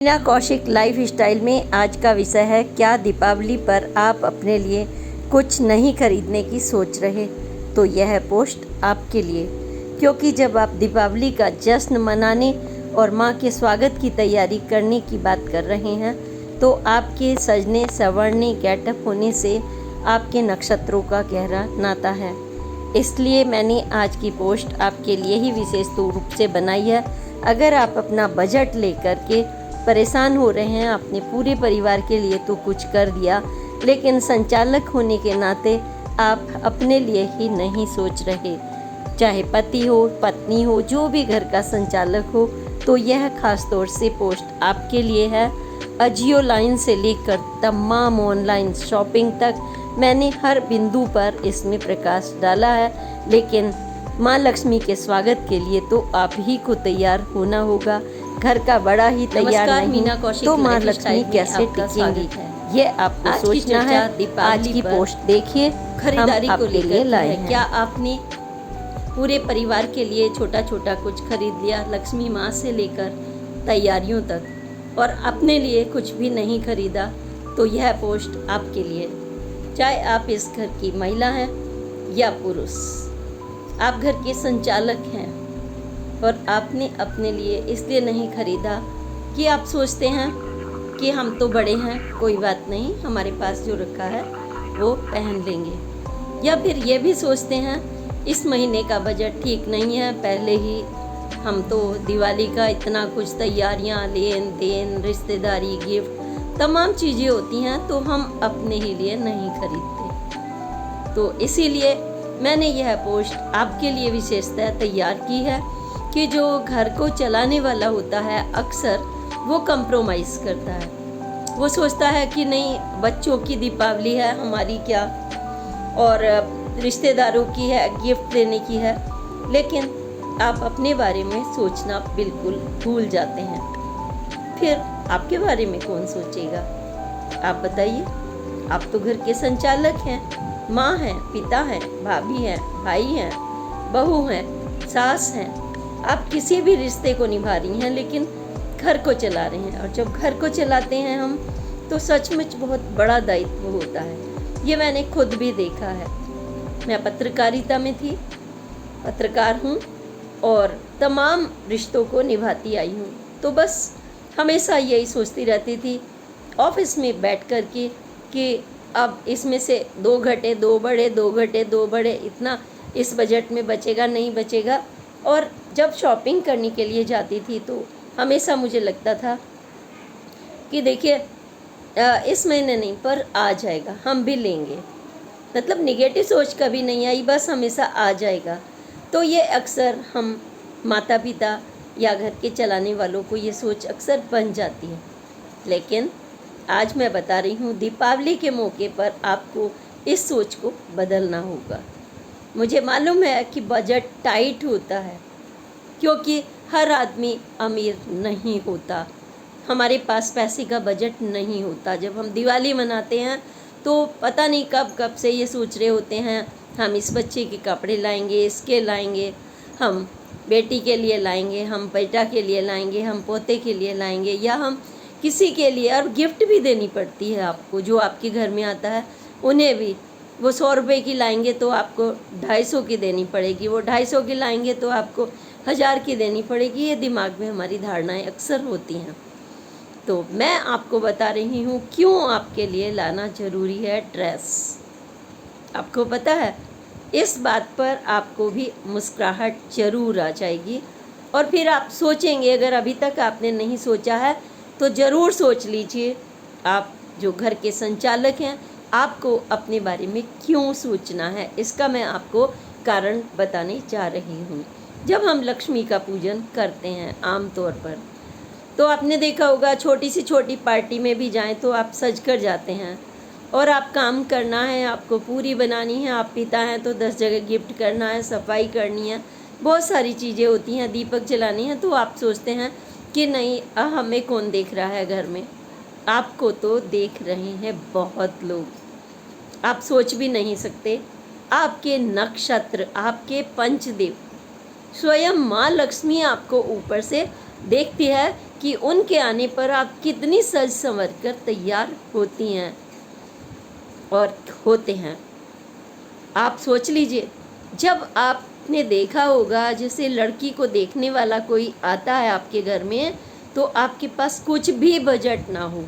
Meena Kaushik life style में आज का विषय है, क्या दीपावली पर आप अपने लिए कुछ नहीं खरीदने की सोच रहे? तो यह पोस्ट आपके लिए, क्योंकि जब आप दीपावली का जश्न मनाने और माँ के स्वागत की तैयारी करने की बात कर रहे हैं तो आपके सजने संवरने गेटअप होने से आपके नक्षत्रों का गहरा नाता है। इसलिए मैंने आज की पोस्ट आपके लिए ही विशेष रूप से बनाई है। अगर आप अपना बजट लेकर के परेशान हो रहे हैं, अपने पूरे परिवार के लिए तो कुछ कर दिया, लेकिन संचालक होने के नाते आप अपने लिए ही नहीं सोच रहे, चाहे पति हो पत्नी हो, जो भी घर का संचालक हो, तो यह खास तौर से पोस्ट आपके लिए है। अजियो लाइन से लेकर तमाम ऑनलाइन शॉपिंग तक मैंने हर बिंदु पर इसमें प्रकाश डाला है, लेकिन माँ लक्ष्मी के स्वागत के लिए तो आप ही को तैयार होना होगा। घर का बड़ा ही तैयार नहीं मीना कौशिक तो माँ लक्ष्मी कैसे टिकेंगी, ये आपको सोचना है। आज की पोस्ट देखिए, खरीदारी को लेकर लाए है। हैं। क्या आपने पूरे परिवार के लिए छोटा छोटा कुछ खरीद लिया, लक्ष्मी माँ से लेकर तैयारियों तक, और अपने लिए कुछ भी नहीं खरीदा? तो यह पोस्ट आपके लिए। चाहे आप इस घर की महिला हैं या पुरुष, आप घर के संचालक हैं और आपने अपने लिए इसलिए नहीं खरीदा कि आप सोचते हैं कि हम तो बड़े हैं, कोई बात नहीं, हमारे पास जो रखा है वो पहन लेंगे, या फिर ये भी सोचते हैं इस महीने का बजट ठीक नहीं है, पहले ही हम तो दिवाली का इतना कुछ तैयारियां, लेन देन, रिश्तेदारी, गिफ्ट, तमाम चीज़ें होती हैं, तो हम अपने ही लिए नहीं खरीदते। तो इसीलिए मैंने यह पोस्ट आपके लिए विशेषतः तैयार की है कि जो घर को चलाने वाला होता है अक्सर वो कंप्रोमाइज़ करता है। वो सोचता है कि नहीं, बच्चों की दीपावली है, हमारी क्या, और रिश्तेदारों की है, गिफ्ट देने की है, लेकिन आप अपने बारे में सोचना बिल्कुल भूल जाते हैं। फिर आपके बारे में कौन सोचेगा? आप बताइए। आप तो घर के संचालक हैं, माँ हैं, पिता हैं, भाभी हैं, भाई हैं, बहू हैं, सास हैं, आप किसी भी रिश्ते को निभा रही हैं, लेकिन घर को चला रहे हैं। और जब घर को चलाते हैं हम, तो सचमुच बहुत बड़ा दायित्व होता है। ये मैंने खुद भी देखा है। मैं पत्रकारिता में थी, पत्रकार हूँ और तमाम रिश्तों को निभाती आई हूँ। तो बस हमेशा यही सोचती रहती थी ऑफिस में बैठ कर के कि अब इसमें से 2 घटे 2 बड़े, 2 घटे 2 बड़े, इतना इस बजट में बचेगा नहीं बचेगा। और जब शॉपिंग करने के लिए जाती थी तो हमेशा मुझे लगता था कि देखिए इस महीने नहीं पर आ जाएगा, हम भी लेंगे। मतलब निगेटिव सोच कभी नहीं आई, बस हमेशा आ जाएगा। तो ये अक्सर हम माता पिता या घर के चलाने वालों को ये सोच अक्सर बन जाती है। लेकिन आज मैं बता रही हूँ, दीपावली के मौके पर आपको इस सोच को बदलना होगा। मुझे मालूम है कि बजट टाइट होता है, क्योंकि हर आदमी अमीर नहीं होता, हमारे पास पैसे का बजट नहीं होता। जब हम दिवाली मनाते हैं तो पता नहीं कब कब से ये सोच रहे होते हैं हम इस बच्चे के कपड़े लाएंगे, इसके लाएंगे, हम बेटी के लिए लाएंगे, हम बेटा के लिए लाएंगे, हम पोते के लिए लाएंगे, या हम किसी के लिए। और गिफ्ट भी देनी पड़ती है आपको, जो आपके घर में आता है उन्हें भी। वो 100 रुपये की लाएंगे तो आपको 250 की देनी पड़ेगी, वो 250 की लाएंगे तो आपको 1000 की देनी पड़ेगी। ये दिमाग में हमारी धारणाएं अक्सर होती हैं। तो मैं आपको बता रही हूँ क्यों आपके लिए लाना ज़रूरी है ड्रेस। आपको पता है, इस बात पर आपको भी मुस्कुराहट ज़रूर आ जाएगी, और फिर आप सोचेंगे, अगर अभी तक आपने नहीं सोचा है तो ज़रूर सोच लीजिए। आप जो घर के संचालक हैं, आपको अपने बारे में क्यों सोचना है, इसका मैं आपको कारण बताने जा रही हूँ। जब हम लक्ष्मी का पूजन करते हैं आम तौर पर, तो आपने देखा होगा छोटी सी छोटी पार्टी में भी जाएं तो आप सज कर जाते हैं, और आप काम करना है, आपको पूरी बनानी है। आप पिता हैं तो 10 जगह गिफ्ट करना है, सफाई करनी है, बहुत सारी चीज़ें होती हैं, दीपक जलानी है। तो आप सोचते हैं कि नहीं, हमें कौन देख रहा है घर में? आपको तो देख रहे हैं बहुत लोग। आप सोच भी नहीं सकते, आपके नक्षत्र, आपके पंचदेव, स्वयं माँ लक्ष्मी आपको ऊपर से देखती है कि उनके आने पर आप कितनी सज संवर कर तैयार होती हैं और होते हैं। आप सोच लीजिए, जब आपने देखा होगा जैसे लड़की को देखने वाला कोई आता है आपके घर में, तो आपके पास कुछ भी बजट ना हो,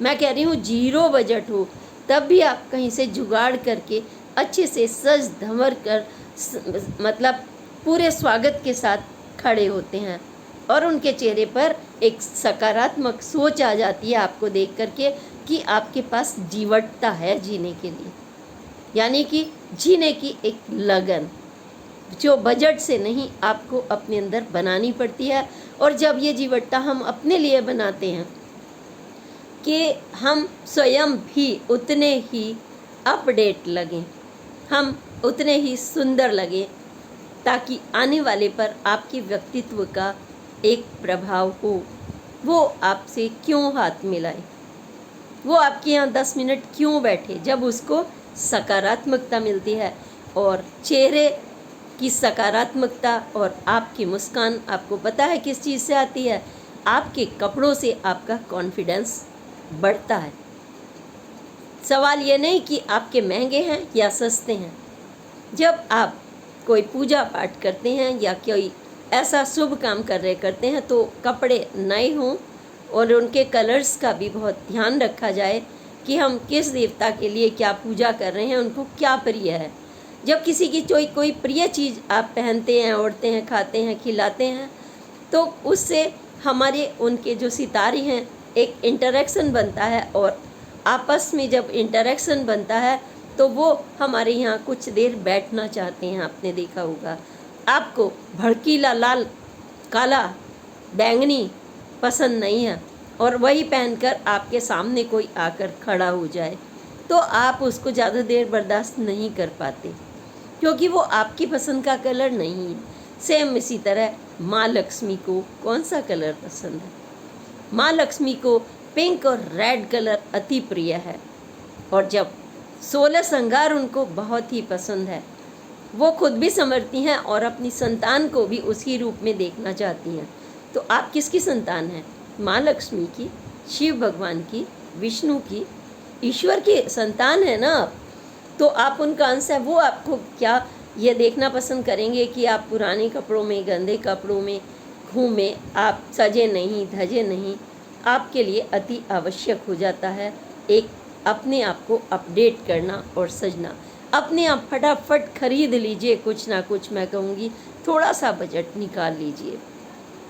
मैं कह रही हूँ 0 बजट हो, तब भी आप कहीं से जुगाड़ करके अच्छे से सज धंवर कर मतलब पूरे स्वागत के साथ खड़े होते हैं और उनके चेहरे पर एक सकारात्मक सोच आ जाती है आपको देख करके कि आपके पास जीवटता है जीने के लिए, यानी कि जीने की एक लगन जो बजट से नहीं आपको अपने अंदर बनानी पड़ती है। और जब ये जीवटता हम अपने लिए बनाते हैं कि हम स्वयं भी उतने ही अपडेट लगें, हम उतने ही सुंदर लगें, ताकि आने वाले पर आपके व्यक्तित्व का एक प्रभाव हो। वो आपसे क्यों हाथ मिलाए, वो आपके यहाँ 10 मिनट क्यों बैठे, जब उसको सकारात्मकता मिलती है। और चेहरे की सकारात्मकता और आपकी मुस्कान आपको पता है किस चीज़ से आती है? आपके कपड़ों से आपका कॉन्फिडेंस बढ़ता है। सवाल ये नहीं कि आपके महंगे हैं या सस्ते हैं। जब आप कोई पूजा पाठ करते हैं या कोई ऐसा शुभ काम करते हैं तो कपड़े नए हों और उनके कलर्स का भी बहुत ध्यान रखा जाए कि हम किस देवता के लिए क्या पूजा कर रहे हैं, उनको क्या प्रिय है। जब किसी की कोई प्रिय चीज़ आप पहनते हैं, ओढ़ते हैं, खाते हैं, खिलाते हैं, तो उससे हमारे उनके जो सितारे हैं एक इंटरेक्शन बनता है, और आपस में जब इंटरेक्शन बनता है तो वो हमारे यहाँ कुछ देर बैठना चाहते हैं। आपने देखा होगा, आपको भड़कीला लाल, काला, बैंगनी पसंद नहीं है और वही पहनकर आपके सामने कोई आकर खड़ा हो जाए तो आप उसको ज़्यादा देर बर्दाश्त नहीं कर पाते, क्योंकि वो आपकी पसंद का कलर नहीं है। सेम इसी तरह माँ लक्ष्मी को कौन सा कलर पसंद है? माँ लक्ष्मी को पिंक और रेड कलर अति प्रिय है, और जब 16 श्रृंगार उनको बहुत ही पसंद है, वो खुद भी संवरती हैं और अपनी संतान को भी उसी रूप में देखना चाहती हैं। तो आप किसकी संतान हैं? माँ लक्ष्मी की, शिव भगवान की, विष्णु की, ईश्वर की संतान है ना आप। तो आप उनका अंश है। वो आपको क्या ये देखना पसंद करेंगे कि आप पुराने कपड़ों में, गंदे कपड़ों में घूमें, आप सजे नहीं, धजे नहीं? आपके लिए अति आवश्यक हो जाता है एक अपने आप को अपडेट करना और सजना। अपने आप फटाफट खरीद लीजिए कुछ ना कुछ। मैं कहूँगी थोड़ा सा बजट निकाल लीजिए।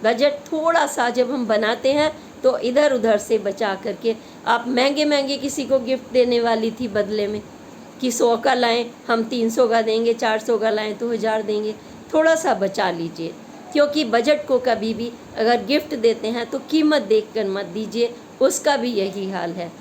बजट थोड़ा सा जब हम बनाते हैं तो इधर उधर से बचा करके, आप महंगे महंगे किसी को गिफ्ट देने वाली थी बदले में कि 100 का लाएं हम 300 का देंगे, 400 का लाएं तो 1000 देंगे। थोड़ा सा बचा लीजिए, क्योंकि बजट को कभी भी अगर गिफ्ट देते हैं तो कीमत देखकर मत दीजिए। उसका भी यही हाल है,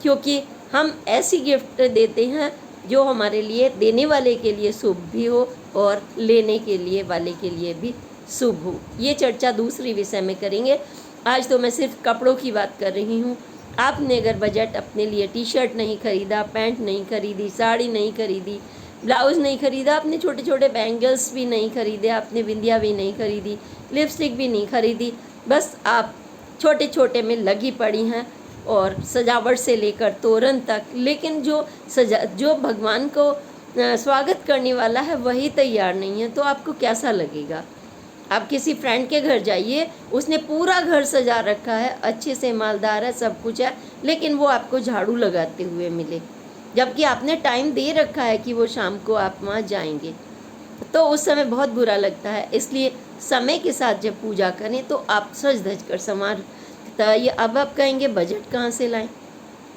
क्योंकि हम ऐसी गिफ्ट देते हैं जो हमारे लिए, देने वाले के लिए शुभ भी हो और लेने के लिए वाले के लिए भी शुभ हो। ये चर्चा दूसरी विषय में करेंगे। आज तो मैं सिर्फ कपड़ों की बात कर रही हूँ। आपने अगर बजट अपने लिए टी शर्ट नहीं खरीदा, पैंट नहीं खरीदी, साड़ी नहीं खरीदी, ब्लाउज़ नहीं खरीदा, आपने छोटे छोटे बैंगल्स भी नहीं खरीदे, आपने बिंदिया भी नहीं खरीदी, लिपस्टिक भी नहीं खरीदी, बस आप छोटे छोटे में लगी पड़ी हैं और सजावट से लेकर तोरण तक। लेकिन जो भगवान को स्वागत करने वाला है वही तैयार नहीं है, तो आपको कैसा लगेगा? आप किसी फ्रेंड के घर जाइए, उसने पूरा घर सजा रखा है, अच्छे से मालदार है, सब कुछ है, लेकिन वो आपको झाड़ू लगाते हुए मिले, जबकि आपने टाइम दे रखा है कि वो शाम को आप वहाँ जाएंगे, तो उस समय बहुत बुरा लगता है। इसलिए समय के साथ जब पूजा करें तो आप सज धज कर संवार। ये अब आप कहेंगे बजट कहाँ से लाएं?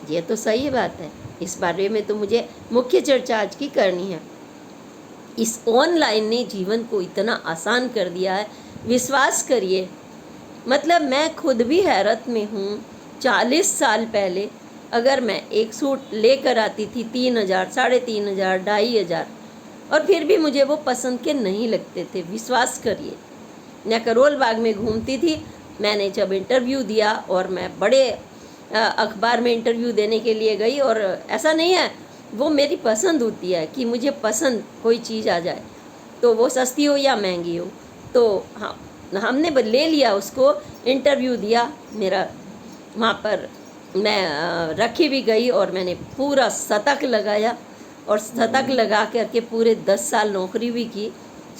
ये तो सही बात है, इस बारे में तो मुझे मुख्य चर्चा आज की करनी है। इस ऑनलाइन ने जीवन को इतना आसान कर दिया है, विश्वास करिए। मतलब मैं खुद भी हैरत में हूँ। 40 साल पहले अगर मैं एक सूट लेकर आती थी 3000, 3500, 2500, और फिर भी मुझे वो पसंद के नहीं लगते थे। विश्वास करिए, मैं करोल बाग में घूमती थी। मैंने जब इंटरव्यू दिया, और मैं बड़े अखबार में इंटरव्यू देने के लिए गई, और ऐसा नहीं है, वो मेरी पसंद होती है कि मुझे पसंद कोई चीज़ आ जाए, तो वो सस्ती हो या महंगी हो। तो हाँ, हमने ले लिया उसको, इंटरव्यू दिया मेरा, वहाँ पर मैं रखी भी गई और मैंने पूरा शतक लगाया और शतक लगा करके पूरे 10 साल नौकरी भी की,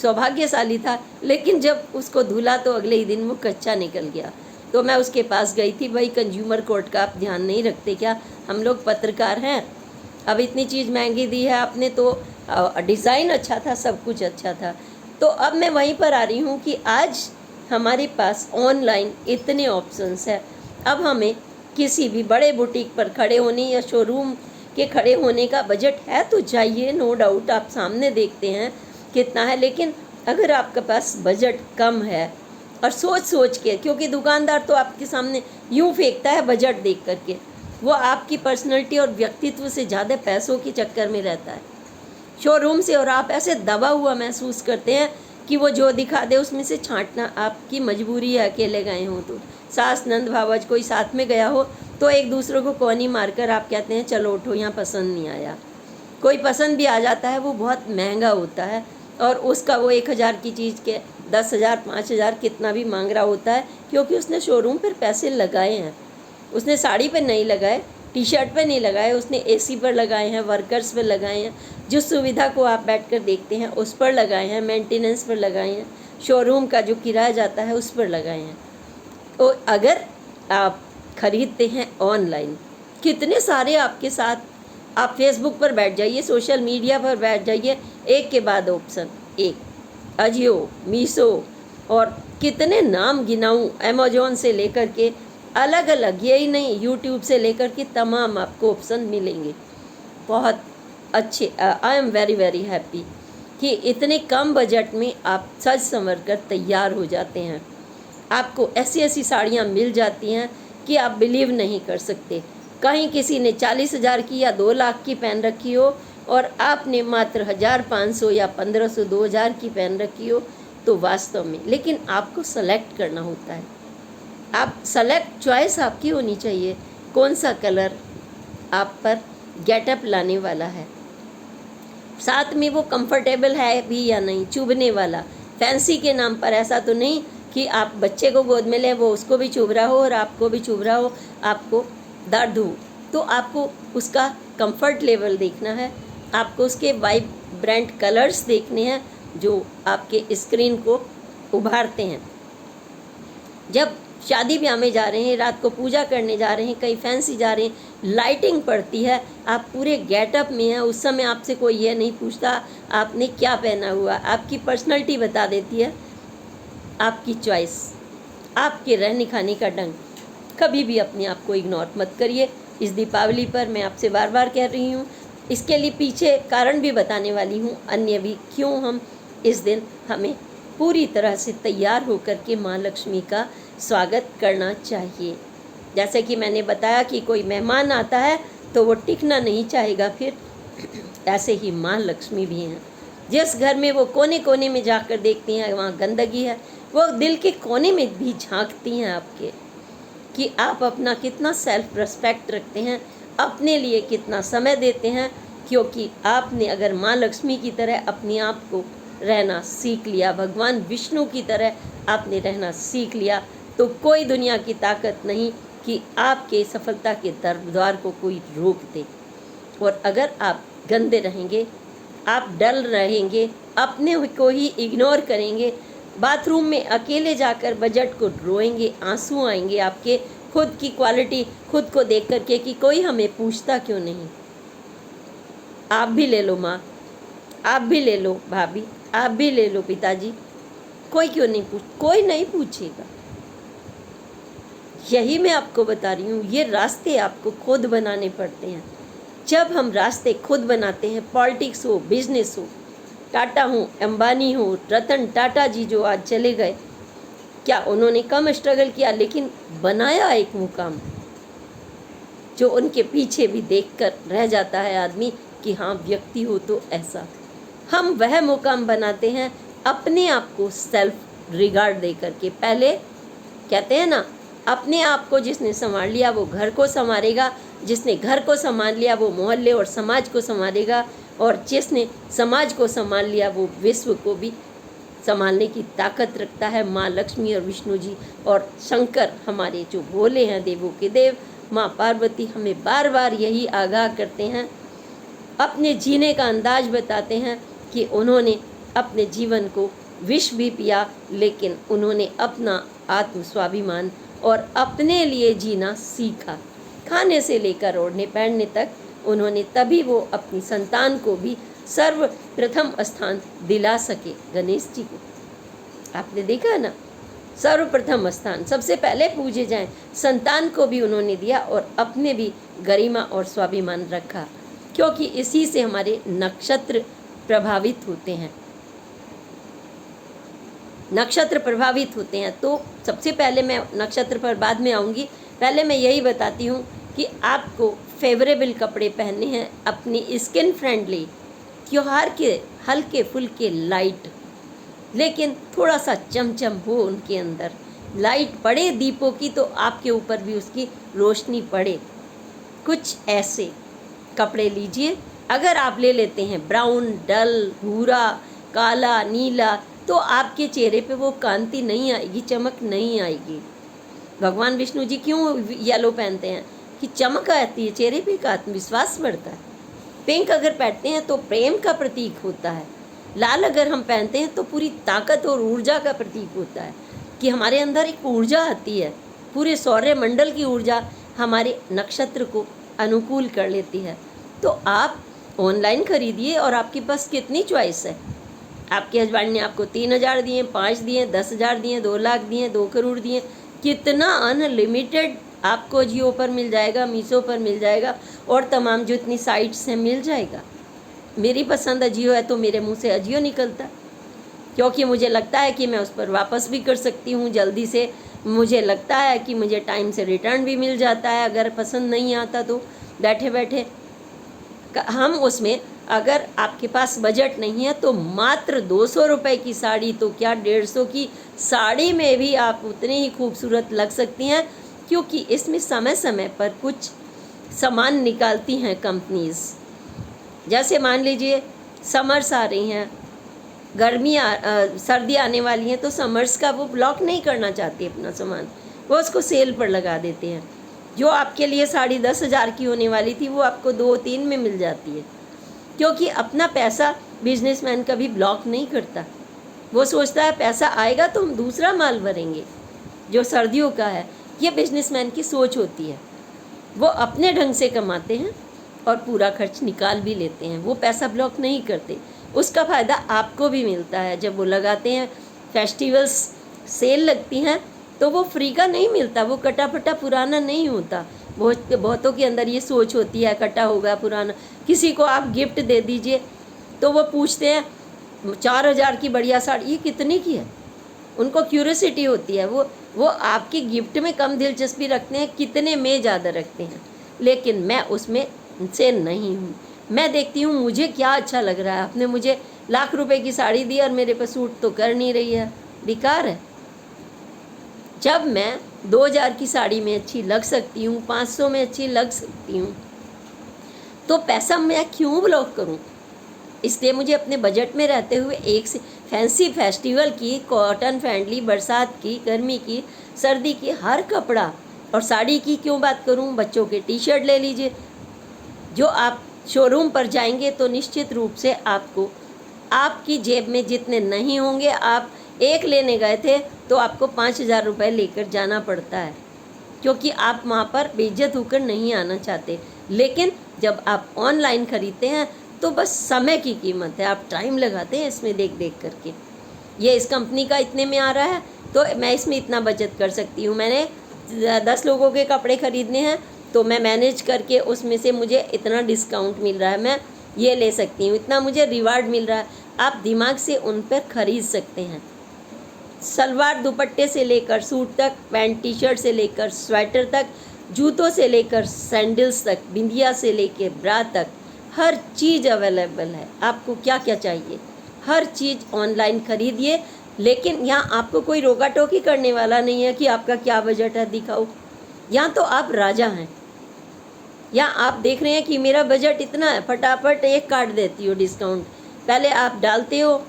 सौभाग्यशाली था। लेकिन जब उसको धुला तो अगले ही दिन वो कच्चा निकल गया। तो मैं उसके पास गई थी, भाई कंज्यूमर कोर्ट का आप ध्यान नहीं रखते क्या? हम लोग पत्रकार हैं, अब इतनी चीज़ महंगी दी है आपने, तो डिज़ाइन अच्छा था, सब कुछ अच्छा था। तो अब मैं वहीं पर आ रही हूँ कि आज हमारे पास ऑनलाइन इतने ऑप्शंस है। अब हमें किसी भी बड़े बुटीक पर खड़े होने या शोरूम के खड़े होने का बजट है तो चाहिए, नो डाउट, आप सामने देखते हैं कितना है। लेकिन अगर आपके पास बजट कम है और सोच के, क्योंकि दुकानदार तो आपके सामने यूँ फेंकता है बजट देख करके, वो आपकी पर्सनैलिटी और व्यक्तित्व से ज़्यादा पैसों के चक्कर में रहता है शोरूम से, और आप ऐसे दबा हुआ महसूस करते हैं कि वो जो दिखा दे उसमें से छांटना आपकी मजबूरी है। अकेले गए हों तो, सास नंद भावज कोई साथ में गया हो तो एक दूसरे को कोनी मारकर आप कहते हैं चलो उठो, यहाँ पसंद नहीं आया। कोई पसंद भी आ जाता है, वो बहुत महंगा होता है और उसका वो 1000 की चीज़ के 10,000 5,000 कितना भी मांग रहा होता है, क्योंकि उसने शोरूम पर पैसे लगाए हैं। उसने साड़ी पर नहीं लगाए, टी शर्ट पर नहीं लगाए, उसने एसी पर लगाए हैं, वर्कर्स पर लगाए हैं, जो सुविधा को आप बैठकर देखते हैं उस पर लगाए हैं, मेंटेनेंस पर लगाए हैं, शोरूम का जो किराया जाता है उस पर लगाए हैं। तो अगर आप ख़रीदते हैं ऑनलाइन, कितने सारे आपके साथ, आप फेसबुक पर बैठ जाइए, सोशल मीडिया पर बैठ जाइए, एक के बाद ऑप्शन एक, अजियो, मीशो और कितने नाम गिनाऊँ, अमेजोन से लेकर के अलग अलग, यही नहीं यूट्यूब से लेकर के तमाम आपको ऑप्शन मिलेंगे। बहुत अच्छे, I am very very happy कि इतने कम बजट में आप सज संवर कर तैयार हो जाते हैं। आपको ऐसी ऐसी साड़ियाँ मिल जाती हैं कि आप बिलीव नहीं कर सकते। कहीं किसी ने 40,000 की या 2 लाख की पहन रखी हो और आपने मात्र 1,500 या 1,500 2,000 की पहन रखी हो, तो वास्तव में, लेकिन आपको सेलेक्ट करना होता है। आप सेलेक्ट, चॉइस आपकी होनी चाहिए, कौन सा कलर आप पर गेटअप लाने वाला है, साथ में वो कंफर्टेबल है भी या नहीं, चुभने वाला। फैंसी के नाम पर ऐसा तो नहीं कि आप बच्चे को गोद में लें, वो उसको भी चुभ रहा हो और आपको भी चुभ रहा हो, आपको दर्द हो। तो आपको उसका कंफर्ट लेवल देखना है, आपको उसके वाइब्रेंट कलर्स देखने हैं जो आपके स्क्रीन को उभारते हैं। जब शादी ब्याह में जा रहे हैं, रात को पूजा करने जा रहे हैं, कहीं फैंसी जा रहे हैं, लाइटिंग पड़ती है, आप पूरे गेटअप में हैं, उस समय आपसे कोई ये नहीं पूछता आपने क्या पहना हुआ, आपकी पर्सनैलिटी बता देती है, आपकी चॉइस, आपके रहने खाने का ढंग। कभी भी अपने आप को इग्नोर मत करिए। इस दीपावली पर मैं आपसे बार बार कह रही हूँ, इसके लिए पीछे कारण भी बताने वाली हूँ, अन्य भी, क्यों हम इस दिन हमें पूरी तरह से तैयार होकर के माँ लक्ष्मी का स्वागत करना चाहिए। जैसे कि मैंने बताया कि कोई मेहमान आता है तो वो टिकना नहीं चाहेगा, फिर ऐसे ही माँ लक्ष्मी भी हैं। जिस घर में वो कोने कोने में जाकर देखती हैं वहाँ गंदगी है, वो दिल के कोने में भी झांकती हैं आपके, कि आप अपना कितना सेल्फ रिस्पेक्ट रखते हैं, अपने लिए कितना समय देते हैं। क्योंकि आपने अगर माँ लक्ष्मी की तरह अपने आप को रहना सीख लिया, भगवान विष्णु की तरह आपने रहना सीख लिया, तो कोई दुनिया की ताकत नहीं कि आपके सफलता के द्वार को कोई रोक दे। और अगर आप गंदे रहेंगे, आप डल रहेंगे, अपने को ही इग्नोर करेंगे, बाथरूम में अकेले जाकर बजट को रोएंगे, आंसू आएंगे आपके, खुद की क्वालिटी खुद को देख करके कि कोई हमें पूछता क्यों नहीं। आप भी ले लो माँ, आप भी ले लो भाभी, आप भी ले लो पिताजी, कोई क्यों नहीं कोई नहीं पूछेगा। यही मैं आपको बता रही हूँ, ये रास्ते आपको खुद बनाने पड़ते हैं। जब हम रास्ते खुद बनाते हैं, पॉलिटिक्स हो, बिजनेस हो, टाटा हो, अंबानी हो, रतन टाटा जी जो आज चले गए, क्या उन्होंने कम स्ट्रगल किया, लेकिन बनाया एक मुकाम जो उनके पीछे भी देखकर रह जाता है आदमी कि हाँ व्यक्ति हो तो ऐसा। हम वह मुकाम बनाते हैं अपने आप को सेल्फ रिगार्ड दे करके। पहले कहते हैं ना, अपने आप को जिसने संभाल लिया वो घर को संभालेगा, जिसने घर को संभाल लिया वो मोहल्ले और समाज को संभालेगा, और जिसने समाज को संभाल लिया वो विश्व को भी संभालने की ताकत रखता है माँ लक्ष्मी और विष्णु जी। और शंकर हमारे जो भोले हैं, देवों के देव, माँ पार्वती हमें बार बार यही आगाह करते हैं, अपने जीने का अंदाज बताते हैं कि उन्होंने अपने जीवन को विष भी पिया, लेकिन उन्होंने अपना आत्म स्वाभिमान और अपने लिए जीना सीखा। खाने से लेकर ओढ़ने पहनने तक उन्होंने, तभी वो अपनी संतान को भी सर्वप्रथम स्थान दिला सके। गणेश जी को आपने देखा ना, सर्वप्रथम स्थान सबसे पहले पूजे जाएं, संतान को भी उन्होंने दिया और अपने भी गरिमा और स्वाभिमान रखा, क्योंकि इसी से हमारे नक्षत्र प्रभावित होते हैं। नक्षत्र प्रभावित होते हैं तो सबसे पहले मैं नक्षत्र पर बाद में आऊँगी, पहले मैं यही बताती हूँ कि आपको फेवरेबल कपड़े पहनने हैं, अपनी स्किन फ्रेंडली, त्योहार के हल्के फुल्के लाइट, लेकिन थोड़ा सा चमचम हो उनके अंदर, लाइट पड़े दीपों की तो आपके ऊपर भी उसकी रोशनी पड़े। कुछ ऐसे कपड़े लीजिए। अगर आप ले लेते हैं ब्राउन, डल, भूरा, काला, नीला, तो आपके चेहरे पे वो कांति नहीं आएगी, चमक नहीं आएगी। भगवान विष्णु जी क्यों येलो पहनते हैं? कि चमक आती है चेहरे पे, का आत्मविश्वास बढ़ता है। पिंक अगर पहनते हैं तो प्रेम का प्रतीक होता है। लाल अगर हम पहनते हैं तो पूरी ताकत और ऊर्जा का प्रतीक होता है, कि हमारे अंदर एक ऊर्जा आती है, पूरे सौर्य मंडल की ऊर्जा हमारे नक्षत्र को अनुकूल कर लेती है। तो आप ऑनलाइन खरीदिए और आपके पास कितनी चॉइस है। आपके हस्बैंड ने आपको 3,000 दिए, 5 दिए, 10,000 दिए, 2 लाख दिए, 2 करोड़ दिए, कितना अनलिमिटेड आपको जियो पर मिल जाएगा, मीशो पर मिल जाएगा और तमाम जो इतनी साइट्स हैं मिल जाएगा। मेरी पसंद अजियो है तो मेरे मुंह से अजियो निकलता, क्योंकि मुझे लगता है कि मैं उस पर वापस भी कर सकती हूँ जल्दी से। मुझे लगता है कि मुझे टाइम से रिटर्न भी मिल जाता है, अगर पसंद नहीं आता तो बैठे बैठे हम उसमें, अगर आपके पास बजट नहीं है तो मात्र 200 रुपये की साड़ी, तो क्या 150 की साड़ी में भी आप उतनी ही खूबसूरत लग सकती हैं, क्योंकि इसमें समय समय पर कुछ सामान निकालती हैं कंपनीज़। जैसे मान लीजिए समर्स आ रही हैं, सर्दी आने वाली हैं, तो समर्स का वो ब्लॉक नहीं करना चाहती अपना सामान, वो उसको सेल पर लगा देते हैं। जो आपके लिए साड़ी 10,000 की होने वाली थी वो आपको 2-3 में मिल जाती है, क्योंकि अपना पैसा बिजनेसमैन कभी ब्लॉक नहीं करता। वो सोचता है पैसा आएगा तो हम दूसरा माल भरेंगे जो सर्दियों का है। ये बिजनेसमैन की सोच होती है। वो अपने ढंग से कमाते हैं और पूरा खर्च निकाल भी लेते हैं, वो पैसा ब्लॉक नहीं करते। उसका फ़ायदा आपको भी मिलता है। जब वो लगाते हैं, फेस्टिवल्स सेल लगती हैं, तो वो फ्री का नहीं मिलता, वो कटा फटा पुराना नहीं होता। बहुतों के अंदर ये सोच होती है कटा होगा पुराना। किसी को आप गिफ्ट दे दीजिए तो वो पूछते हैं 4,000 की बढ़िया साड़ी, ये कितने की है? उनको क्यूरियोसिटी होती है। वो आपके गिफ्ट में कम दिलचस्पी रखते हैं, कितने में ज़्यादा रखते हैं। लेकिन मैं उसमें से नहीं हूँ। मैं देखती हूँ मुझे क्या अच्छा लग रहा है। आपने मुझे लाख रुपए की साड़ी दी और मेरे पे सूट तो कर नहीं रही है, बेकार है। जब मैं 2,000 की साड़ी में अच्छी लग सकती हूँ, 500 में अच्छी लग सकती हूँ, तो पैसा मैं क्यों ब्लॉक करूँ? इसलिए मुझे अपने बजट में रहते हुए एक से फैंसी फेस्टिवल की, कॉटन फ्रेंडली, बरसात की, गर्मी की, सर्दी की, हर कपड़ा, और साड़ी की क्यों बात करूं, बच्चों के टी शर्ट ले लीजिए। जो आप शोरूम पर जाएंगे तो निश्चित रूप से आपको, आपकी जेब में जितने नहीं होंगे, आप एक लेने गए थे तो आपको 5,000 रुपये लेकर जाना पड़ता है, क्योंकि आप वहाँ पर बेइज्जत होकर नहीं आना चाहते। लेकिन जब आप ऑनलाइन ख़रीदते हैं तो बस समय की कीमत है, आप टाइम लगाते हैं इसमें देख देख करके। ये इस कंपनी का इतने में आ रहा है तो मैं इसमें इतना बचत कर सकती हूँ। मैंने 10 लोगों के कपड़े ख़रीदने हैं तो मैं मैनेज करके उसमें से मुझे इतना डिस्काउंट मिल रहा है, मैं ये ले सकती हूँ, इतना मुझे रिवार्ड मिल रहा है। आप दिमाग से उन पर ख़रीद सकते हैं। सलवार दुपट्टे से लेकर सूट तक, पैंट टी शर्ट से लेकर स्वेटर तक, जूतों से लेकर सैंडल्स तक, बिंदिया से लेकर ब्रा तक, हर चीज़ अवेलेबल है। आपको क्या क्या चाहिए, हर चीज़ ऑनलाइन खरीदिए। लेकिन यहाँ आपको कोई रोका टोकी करने वाला नहीं है कि आपका क्या बजट है, दिखाओ। यहाँ तो आप राजा हैं। यहाँ आप देख रहे हैं कि मेरा बजट इतना है, फटाफट एक काट देती हो डिस्काउंट। पहले आप डालते हो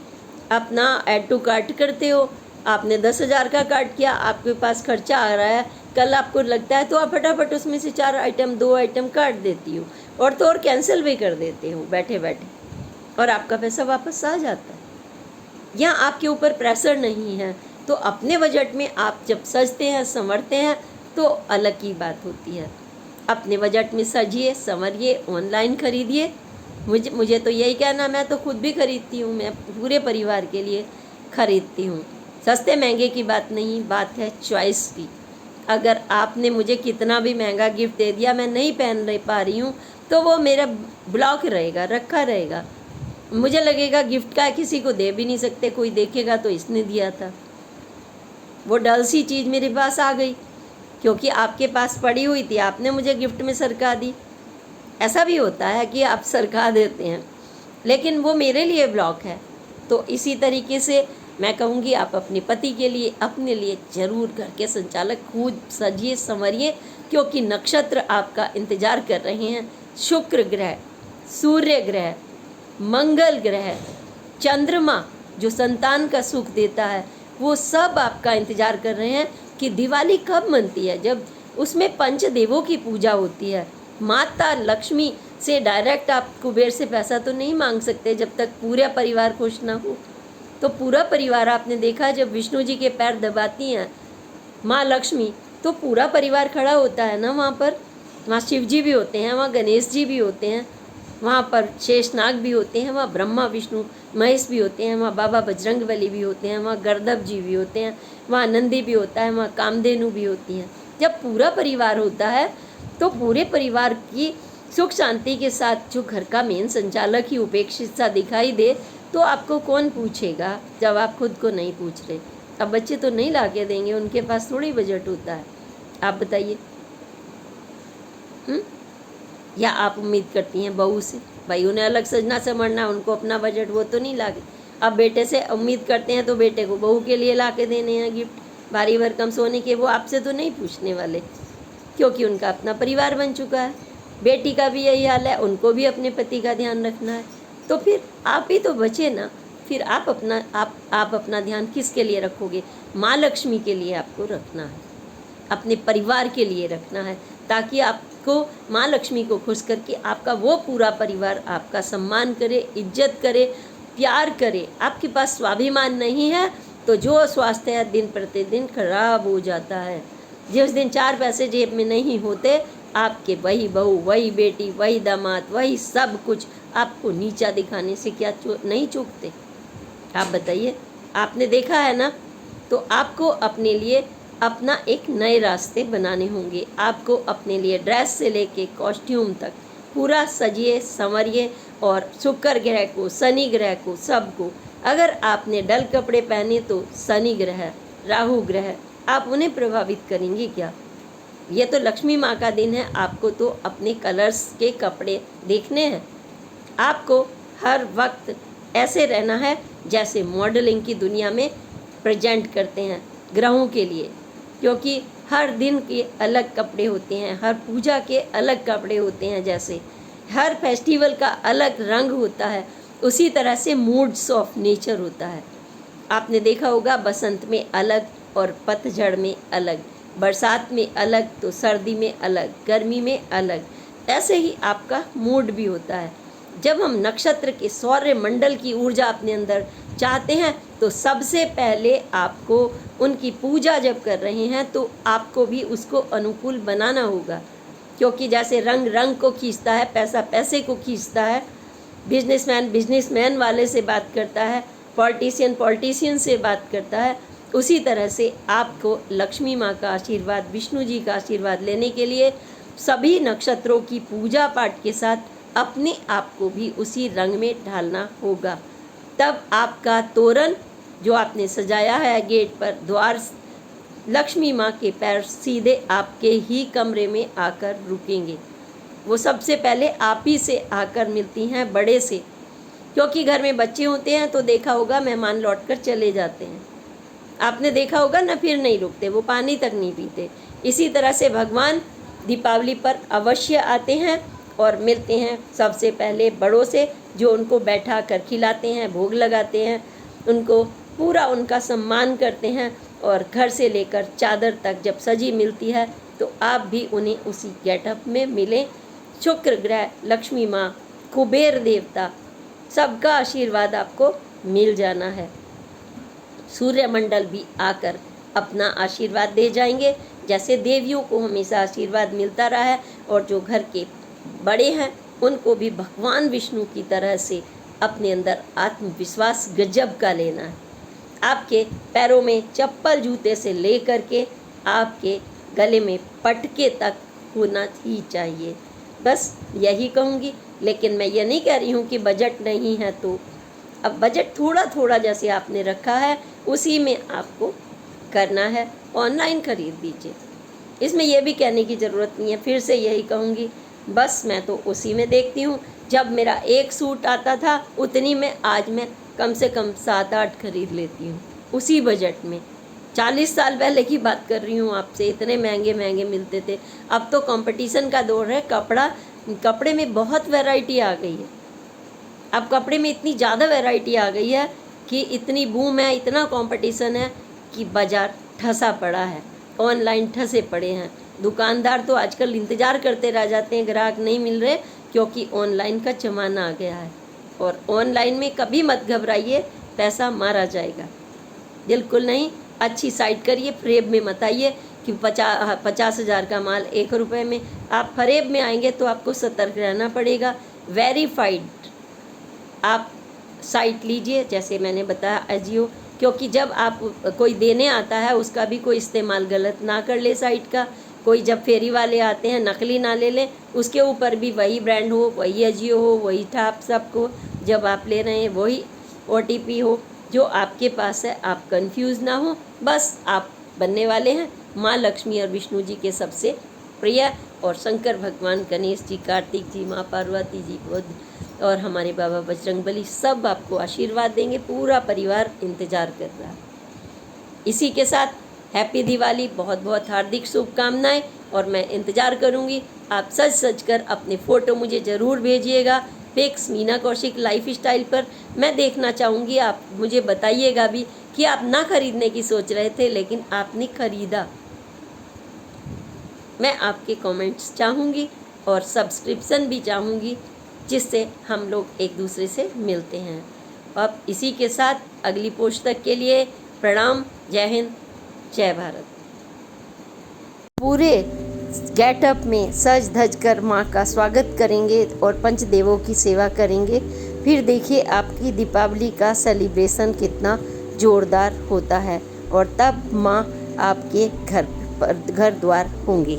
अपना ऐड टू कार्ट करते हो, आपने 10,000 का कार्ट किया, आपके पास खर्चा आ रहा है, कल आपको लगता है तो आप फटाफट उसमें से 4 आइटम 2 आइटम काट देती हो और तो और कैंसिल भी कर देते हो बैठे बैठे, और आपका पैसा वापस आ जाता है। यहाँ आपके ऊपर प्रेशर नहीं है। तो अपने बजट में आप जब सजते हैं संवरते हैं तो अलग ही बात होती है। अपने बजट में सजिए संवरिए, ऑनलाइन खरीदिए। मुझे तो यही कहना, मैं तो खुद भी खरीदती हूँ, मैं पूरे परिवार के लिए खरीदती हूँ। सस्ते महंगे की बात नहीं, बात है चॉइस की। अगर आपने मुझे कितना भी महंगा गिफ्ट दे दिया, मैं नहीं पहन पा रही हूँ, तो वो मेरा ब्लॉक रहेगा, रखा रहेगा। मुझे लगेगा गिफ्ट का किसी को दे भी नहीं सकते, कोई देखेगा तो इसने दिया था। वो डल सी चीज़ मेरे पास आ गई क्योंकि आपके पास पड़ी हुई थी, आपने मुझे गिफ्ट में सरका दी। ऐसा भी होता है कि आप सरका देते हैं, लेकिन वो मेरे लिए ब्लॉक है। तो इसी तरीके से मैं कहूँगी आप अपने पति के लिए, अपने लिए ज़रूर घर के संचालक खुद सजिए संवरिए, क्योंकि नक्षत्र आपका इंतज़ार कर रहे हैं। शुक्र ग्रह, सूर्य ग्रह, मंगल ग्रह, चंद्रमा जो संतान का सुख देता है, वो सब आपका इंतज़ार कर रहे हैं कि दिवाली कब मनती है, जब उसमें पंचदेवों की पूजा होती है। माता लक्ष्मी से डायरेक्ट आप कुबेर से पैसा तो नहीं मांग सकते जब तक पूरा परिवार खुश ना हो। तो पूरा परिवार, आपने देखा जब विष्णु जी के पैर दबाती हैं माँ लक्ष्मी, तो पूरा परिवार खड़ा होता है ना वहाँ पर। वहाँ शिव जी भी होते हैं, वहाँ गणेश जी भी होते हैं, वहाँ पर शेषनाग भी होते हैं, वहाँ ब्रह्मा विष्णु महेश भी होते हैं, वहाँ बाबा बजरंगबली भी होते हैं, वहाँ गर्दभ जी भी होते हैं, वहाँ नंदी भी होता है, वहाँ कामधेनु भी होती हैं। जब पूरा परिवार होता है तो पूरे परिवार की सुख शांति के साथ जो घर का मेन संचालक ही उपेक्षित सा दिखाई दे, तो आपको कौन पूछेगा जब आप खुद को नहीं पूछ रहे। अब बच्चे तो नहीं ला के देंगे, उनके पास थोड़ी बजट होता है, आप बताइए। या आप उम्मीद करती हैं बहू से, भाई उन्हें अलग सजना संवरना, उनको अपना बजट, वो तो नहीं लागे। अब बेटे से उम्मीद करते हैं तो बेटे को बहू के लिए ला के देने हैं गिफ्ट, भारी भरकम सोने के, वो आपसे तो नहीं पूछने वाले क्योंकि उनका अपना परिवार बन चुका है। बेटी का भी यही हाल है, उनको भी अपने पति का ध्यान रखना है। तो फिर आप ही तो बचे ना, फिर आप अपना ध्यान किसके लिए रखोगे? माँ लक्ष्मी के लिए आपको रखना है, अपने परिवार के लिए रखना है, ताकि आपको माँ लक्ष्मी को खुश करके आपका वो पूरा परिवार आपका सम्मान करे, इज्जत करे, प्यार करे। आपके पास स्वाभिमान नहीं है तो जो स्वास्थ्य है दिन प्रतिदिन खराब हो जाता है। जिस दिन 4 पैसे जेब में नहीं होते, आपके वही बहू, वही बेटी, वही दामाद, वही सब कुछ आपको नीचा दिखाने से क्या नहीं चूकते? आप बताइए, आपने देखा है ना? तो आपको अपने लिए अपना एक नए रास्ते बनाने होंगे। आपको अपने लिए ड्रेस से लेके कॉस्ट्यूम तक पूरा सजिए संवरिए, और शुक्र ग्रह को, शनि ग्रह को, सबको। अगर आपने डल कपड़े पहने तो शनि ग्रह, राहु ग्रह, आप उन्हें प्रभावित करेंगे क्या? ये तो लक्ष्मी माँ का दिन है, आपको तो अपने कलर्स के कपड़े देखने हैं। आपको हर वक्त ऐसे रहना है जैसे मॉडलिंग की दुनिया में प्रेजेंट करते हैं ग्रहों के लिए, क्योंकि हर दिन के अलग कपड़े होते हैं, हर पूजा के अलग कपड़े होते हैं, जैसे हर फेस्टिवल का अलग रंग होता है, उसी तरह से मूड्स ऑफ नेचर होता है। आपने देखा होगा बसंत में अलग और पतझड़ में अलग, बरसात में अलग तो सर्दी में अलग, गर्मी में अलग, ऐसे ही आपका मूड भी होता है। जब हम नक्षत्र के सौर्य मंडल की ऊर्जा अपने अंदर चाहते हैं तो सबसे पहले आपको उनकी पूजा जब कर रहे हैं तो आपको भी उसको अनुकूल बनाना होगा, क्योंकि जैसे रंग रंग को खींचता है, पैसा पैसे को खींचता है, बिजनेसमैन वाले से बात करता है, पॉलिटिशियन से बात करता है, उसी तरह से आपको लक्ष्मी माँ का आशीर्वाद, विष्णु जी का आशीर्वाद लेने के लिए सभी नक्षत्रों की पूजा पाठ के साथ अपने आप को भी उसी रंग में ढालना होगा। तब आपका तोरण जो आपने सजाया है गेट पर, द्वार, लक्ष्मी माँ के पैर सीधे आपके ही कमरे में आकर रुकेंगे। वो सबसे पहले आप ही से आकर मिलती हैं, बड़े से, क्योंकि घर में बच्चे होते हैं तो देखा होगा मेहमान लौटकर चले जाते हैं, आपने देखा होगा ना, फिर नहीं रुकते, वो पानी तक नहीं पीते। इसी तरह से भगवान दीपावली पर अवश्य आते हैं और मिलते हैं सबसे पहले बड़ों से, जो उनको बैठा कर खिलाते हैं, भोग लगाते हैं, उनको पूरा उनका सम्मान करते हैं और घर से लेकर चादर तक जब सजी मिलती है तो आप भी उन्हें उसी गेटअप में मिलें। शुक्र ग्रह, लक्ष्मी माँ, कुबेर देवता, सबका आशीर्वाद आपको मिल जाना है। सूर्यमंडल भी आकर अपना आशीर्वाद दे जाएंगे, जैसे देवियों को हमेशा आशीर्वाद मिलता रहा है। और जो घर के बड़े हैं उनको भी भगवान विष्णु की तरह से अपने अंदर आत्मविश्वास गजब का लेना है। आपके पैरों में चप्पल जूते से लेकर के आपके गले में पटके तक होना ही चाहिए। बस यही कहूँगी। लेकिन मैं ये नहीं कह रही हूँ कि बजट नहीं है, तो अब बजट थोड़ा थोड़ा जैसे आपने रखा है उसी में आपको करना है। ऑनलाइन खरीद दीजिए, इसमें यह भी कहने की ज़रूरत नहीं है। फिर से यही कहूँगी, बस मैं तो उसी में देखती हूँ। जब मेरा एक सूट आता था उतनी में आज मैं कम से कम 7-8 खरीद लेती हूँ उसी बजट में। 40 साल पहले की बात कर रही हूँ आपसे, इतने महंगे महंगे मिलते थे। अब तो कंपटीशन का दौर है। कपड़े में बहुत वैरायटी आ गई है। अब कपड़े में इतनी ज़्यादा वैरायटी आ गई है कि इतनी बूम है, इतना कंपटीशन है कि बाज़ार ठसा पड़ा है, ऑनलाइन ठसे पड़े हैं। दुकानदार तो आजकल इंतज़ार करते रह जाते हैं, ग्राहक नहीं मिल रहे, क्योंकि ऑनलाइन का ज़माना आ गया है। और ऑनलाइन में कभी मत घबराइए, पैसा मारा जाएगा, बिल्कुल नहीं। अच्छी साइट करिए, फरेब में मत आइए कि 50,000 का माल 1 रुपये में। आप फरेब में आएंगे तो आपको सतर्क रहना पड़ेगा। वेरीफाइड आप साइट लीजिए, जैसे मैंने बताया अजियो, क्योंकि जब आप कोई देने आता है उसका भी कोई इस्तेमाल गलत ना कर ले साइट का। कोई जब फेरी वाले आते हैं नकली ना ले लें, उसके ऊपर भी वही ब्रांड हो, वही अजियो हो, वही ठाप सबको जब आप ले रहे हैं वही OTP हो जो आपके पास है। आप कंफ्यूज ना हो, बस आप बनने वाले हैं माँ लक्ष्मी और विष्णु जी के सबसे प्रिय, और शंकर भगवान, गणेश जी, कार्तिक जी, माँ पार्वती जी, बुद्ध और हमारे बाबा बजरंगबली सब आपको आशीर्वाद देंगे। पूरा परिवार इंतज़ार कर रहा है। इसी के साथ हैप्पी दिवाली, बहुत बहुत हार्दिक शुभकामनाएं। और मैं इंतज़ार करूंगी, आप सज सज कर अपने फ़ोटो मुझे ज़रूर भेजिएगा pics Meena Kaushik lifestyle पर। मैं देखना चाहूँगी, आप मुझे बताइएगा भी कि आप ना खरीदने की सोच रहे थे लेकिन आपने खरीदा। मैं आपके कमेंट्स चाहूँगी और सब्सक्रिप्शन भी चाहूँगी, जिससे हम लोग एक दूसरे से मिलते हैं। अब इसी के साथ अगली पोस्ट तक के लिए प्रणाम। जय हिंद, जय भारत। पूरे गेटअप में सज धज कर माँ का स्वागत करेंगे और पंचदेवों की सेवा करेंगे। फिर देखिए आपकी दीपावली का सेलिब्रेशन कितना जोरदार होता है, और तब माँ आपके घर द्वार होंगी।